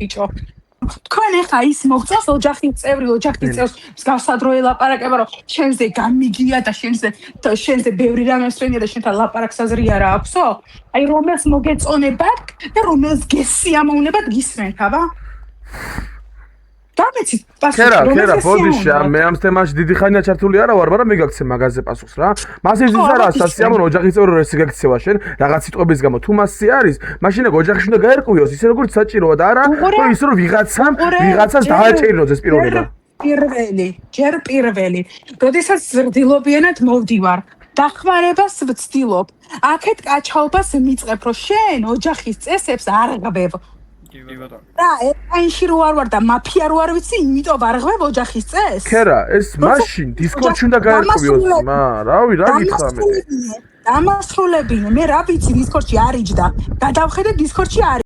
ბიჭო. თქვენ ახლა ის მოგწონს ოჯახის წევრი, ოჯახის წევრს მსგავსადროე ლაპარაკება, რომ შენზე გამიგია და შენზე ბევრი რამეს ვენია და შენთან ლაპარაკს აზრი არა აქვსო? აი რომელს მოგეწონებათ და რომელს გესიამოვნებათ გისმენთ, აბა? დამეცით პასუხი, ქერა, ბოდიში, მე ამ თემაში დიდი ხანია ჩართული არა ვარ, მაგრამ მიგაქცე მაგაზე პასუხს რა. მას ის არა სასიამოვნო ოჯახის წევრი რესი გაქცევა შენ, რაღაც სიტყვების გამო. თუ მასზე არის, მაშინ ეგ ოჯახში უნდა გაერკვიოს, ისე როგორც საჭიროა და არა, რომ ის რომ ვიღაცას დააჭიროს ეს პიროვნება. ჯერ პირველი, როდესაც ზრდილობიანად მოვდივარ, დახმარებას ვცდილობ. აქეთ კაჩაობას მიწებ, რომ შენ ოჯახის წესებს არ ღვევ. და ეთანში რო არ ვარ და მაფია რო არ ვიცი, იმიტომ არ ღვევ ოჯახის წესს. ქერა, ეს მაშინ დისკორდში უნდა გაერკვიოს, რავი, რა გითხრა მე. დამასრულებინე, მე რა ვიცი დისკორდში არ იჯდა. გადავხედე დისკორდში არ